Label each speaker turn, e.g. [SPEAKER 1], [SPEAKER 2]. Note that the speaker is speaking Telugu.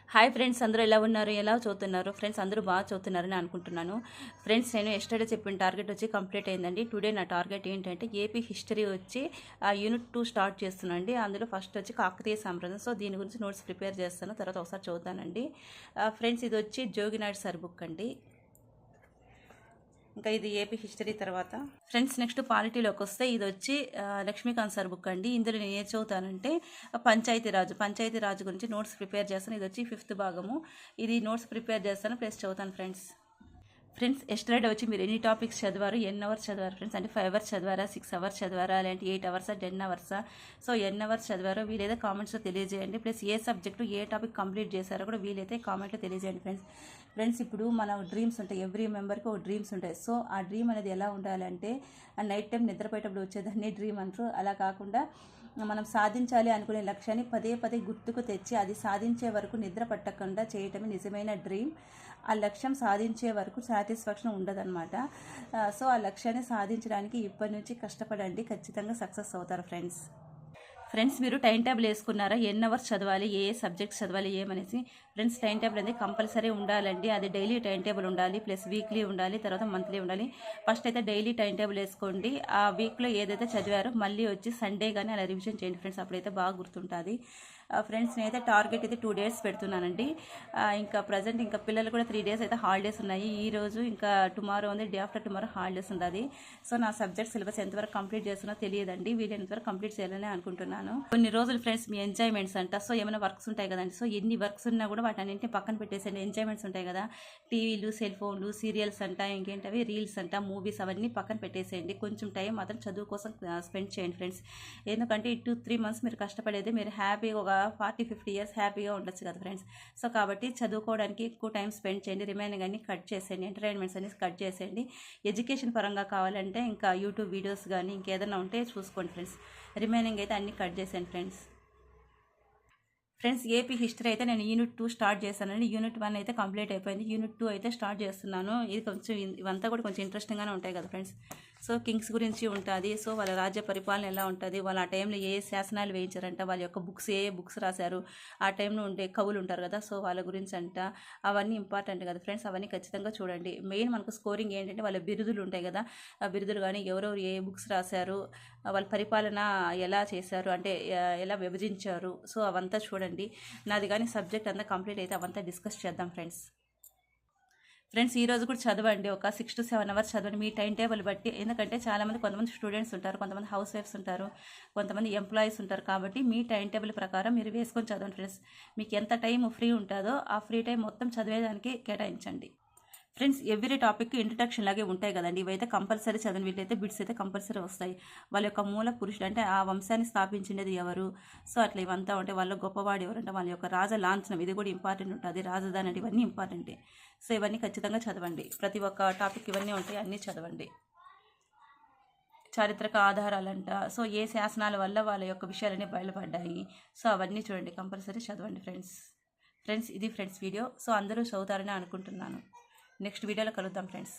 [SPEAKER 1] హాయ్ ఫ్రెండ్స్, అందరూ ఎలా ఉన్నారు, ఎలా చదువుతున్నారు? ఫ్రెండ్స్ అందరూ బాగా చదువుతున్నారని అనుకుంటున్నాను. ఫ్రెండ్స్ నేను ఎస్టర్డే చెప్పిన టార్గెట్ వచ్చి కంప్లీట్ అయిందండి. టుడే నా టార్గెట్ ఏంటంటే ఏపీ హిస్టరీ వచ్చి యూనిట్ 2 స్టార్ట్ చేస్తున్నానండి. అందులో ఫస్ట్ వచ్చి కాకతీయ సామ్రాజ్యం. సో దీని గురించి నోట్స్ ప్రిపేర్ చేస్తాను, తర్వాత ఒకసారి చదువుతానండి. ఫ్రెండ్స్ ఇది వచ్చి జోగినాయుడు సార్ బుక్ అండి. ఇంకా ఇది ఏపీ హిస్టరీ. తర్వాత ఫ్రెండ్స్ నెక్స్ట్ పాలిటీలోకి వస్తే ఇది వచ్చి లక్ష్మీకాంత్ సార్ బుక్ అండి. ఇందులో నేను ఏం చదువుతానంటే పంచాయతీరాజు గురించి నోట్స్ ప్రిపేర్ చేస్తాను. ఇది వచ్చి 5th భాగము. ఇది నోట్స్ ప్రిపేర్ చేస్తాను ప్లస్ చదువుతాను ఫ్రెండ్స్ ఎస్టర్డే వచ్చి మీరు ఎన్ని టాపిక్స్ చదివారు, ఎన్ని అవర్స్ చదివారు ఫ్రెండ్స్? అంటే 5 hours చదివారా, 6 hours చదివారా, లేదంటే 8 hours, 10 hours? సో ఎన్ని అవర్స్ చదివారో వీలైతే కామెంట్స్లో తెలియజేయండి. ప్లస్ ఏ సబ్జెక్టు ఏ టాపిక్ కంప్లీట్ చేశారో కూడా వీలైతే కామెంట్లో తెలియజేయండి ఫ్రెండ్స్. ఇప్పుడు మన డ్రీమ్స్ ఉంటాయి, ఎవ్రీ మెంబర్కి ఒక డ్రీమ్స్ ఉంటాయి. సో ఆ డ్రీమ్ అనేది ఎలా ఉండాలంటే నైట్ టైం నిద్రపోయేటప్పుడు వచ్చేదాన్ని డ్రీమ్ అంటారు. అలా కాకుండా మనం సాధించాలి అనుకునే లక్ష్యాన్ని పదే గుర్తుకు తెచ్చి అది సాధించే వరకు నిద్ర పట్టకుండా చేయటమే నిజమైన డ్రీమ్. ఆ లక్ష్యం సాధించే వరకు సాటిస్ఫాక్షన్ ఉండదన్నమాట. సో ఆ లక్ష్యాన్ని సాధించడానికి ఇప్పటి నుంచి కష్టపడండి, ఖచ్చితంగా సక్సెస్ అవుతారు ఫ్రెండ్స్ మీరు టైం టేబుల్ వేసుకున్నారా? ఎన్ని అవర్స్ చదవాలి, ఏ సబ్జెక్ట్స్ చదవాలి ఏమనేసి? ఫ్రెండ్స్ టైం టేబుల్ అనేది కంపల్సరీ ఉండాలండి. అది డైలీ టైం టేబుల్ ఉండాలి, ప్లస్ వీక్లీ ఉండాలి, తర్వాత మంత్లీ ఉండాలి. ఫస్ట్ అయితే డైలీ టైం టేబుల్ వేసుకోండి. ఆ వీక్లో ఏదైతే చదివారో మళ్ళీ వచ్చి సండే కానీ అలా రివిజన్ చేయండి ఫ్రెండ్స్, అప్పుడైతే బాగా గుర్తుంటుంది. ఫ్రెండ్స్ నేనైతే టార్గెట్ అయితే 2 days పెడుతున్నానండి. ఇంకా ప్రజెంట్ ఇంకా పిల్లలు కూడా 3 days అయితే హాలిడేస్ ఉన్నాయి. ఈ రోజు ఇంకా టుమారో ఉంది, డే ఆఫ్టర్ టుమారో హాలిడేస్ ఉంటుంది. సో నా సబ్జెక్ట్ సిలబస్ ఎంతవరకు కంప్లీట్ చేస్తున్నా తెలియదండి. వీలైనంతవరకు కంప్లీట్ చేయాలని అనుకుంటున్నాను. కొన్ని రోజులు ఫ్రెండ్స్ మీ ఎంజాయ్మెంట్స్ అంట. సో ఏమైనా వర్క్స్ ఉంటాయి కదండి, సో ఎన్ని వర్క్స్ ఉన్నా కూడా వాటన్నింటిని పక్కన పెట్టేసండి. ఎంజాయ్మెంట్స్ ఉంటాయి కదా, టీవీలు, సెల్ ఫోన్లు, సీరియల్స్ అంట, ఇంకేంటవి రీల్స్ అంట, మూవీస్, అవన్నీ పక్కన పెట్టేసేయండి. కొంచెం టైం మాత్రం చదువు కోసం స్పెండ్ చేయండి ఫ్రెండ్స్. ఎందుకంటే 2-3 months మీరు కష్టపడేది మీరు హ్యాపీగా ఒక 40-50 years హ్యాపీగా ఉండొచ్చు కదా ఫ్రెండ్స్. సో కాబట్టి చదువుకోవడానికి ఎక్కువ టైం స్పెండ్ చేయండి. రిమైనింగ్ అన్ని కట్ చేసేయండి, ఎంటర్టైన్మెంట్స్ అన్ని కట్ చేసేయండి. ఎడ్యుకేషన్ పరంగా కావాలంటే ఇంకా యూట్యూబ్ వీడియోస్ కానీ ఇంకేదైనా ఉంటే చూసుకోండి ఫ్రెండ్స్. రిమైనింగ్ అయితే అన్ని కట్ చేసేయండి ఫ్రెండ్స్ ఏపీ హిస్టరీ అయితే నేను యూనిట్ 2 స్టార్ట్ చేశానండి. యూనిట్ 1 అయితే కంప్లీట్ అయిపోయింది, యూనిట్ 2 అయితే స్టార్ట్ చేస్తున్నాను. ఇది కొంచెం ఇవంతా కూడా కొంచెం ఇంట్రెస్టింగ్గానే ఉంటాయి కదా ఫ్రెండ్స్. సో కింగ్స్ గురించి ఉంటుంది. సో వాళ్ళ రాజ్య పరిపాలన ఎలా ఉంటుంది, వాళ్ళు ఆ టైంలో ఏ శాసనాలు వేయించారంట, వాళ్ళ యొక్క బుక్స్ ఏ బుక్స్ రాశారు, ఆ టైంలో ఉండే కవులు ఉంటారు కదా, సో వాళ్ళ గురించి అంట. అవన్నీ ఇంపార్టెంట్ కదా ఫ్రెండ్స్, అవన్నీ ఖచ్చితంగా చూడండి. మెయిన్ మనకు స్కోరింగ్ ఏంటంటే వాళ్ళ బిరుదులు ఉంటాయి కదా, ఆ బిరుదులు కానీ ఎవరెవరు ఏ బుక్స్ రాశారు, వాళ్ళ పరిపాలన ఎలా చేశారు, అంటే ఎలా విభజించారు, సో అవంతా చూడండి. నాది కానీ సబ్జెక్ట్ అంతా కంప్లీట్ అయితే అవంతా డిస్కస్ చేద్దాం ఫ్రెండ్స్ ఈ రోజు కూడా చదవండి, ఒక 6 to 7 hours చదవండి మీ టైం టేబుల్ బట్టి. ఎందుకంటే కొంతమంది స్టూడెంట్స్ ఉంటారు, కొంతమంది హౌస్ వైఫ్స్ ఉంటారు, కొంతమంది ఎంప్లాయీస్ ఉంటారు. కాబట్టి మీ టైం టేబుల్ ప్రకారం మీరు వేసుకొని చదవండి ఫ్రెండ్స్. మీకు ఎంత టైం ఫ్రీ ఉంటుందో ఆ ఫ్రీ టైం మొత్తం చదివేదానికి కేటాయించండి ఫ్రెండ్స్. ఎవ్రీ టాపిక్ ఇంట్రడక్షన్ లాగే ఉంటాయి కదండి, ఇవైతే కంపల్సరీ చదవండి. వీటైతే బిట్స్ అయితే కంపల్సరీ వస్తాయి. వాళ్ళ యొక్క మూల పురుషుడు అంటే ఆ వంశాన్ని స్థాపించినది ఎవరు, సో అట్లా ఇవంతా ఉంటాయి. వాళ్ళ గొప్పవాడు ఎవరంటే వాళ్ళ యొక్క రాజ లాంఛనం, ఇది కూడా ఇంపార్టెంట్ ఉంటుంది. రాజధాని అంటే ఇవన్నీ ఇంపార్టెంటే. సో ఇవన్నీ ఖచ్చితంగా చదవండి. ప్రతి ఒక్క టాపిక్ ఇవన్నీ ఉంటాయి, అన్నీ చదవండి. చారిత్రక ఆధారాలంట, సో ఏ శాసనాల వల్ల వాళ్ళ యొక్క విషయాలన్నీ బయలుపడ్డాయి, సో అవన్నీ చూడండి, కంపల్సరీ చదవండి ఫ్రెండ్స్. ఇది ఫ్రెండ్స్ వీడియో. సో అందరూ చదువుతారని అనుకుంటున్నాను. నెక్స్ట్ వీడియోలో కలుద్దాం ఫ్రెండ్స్.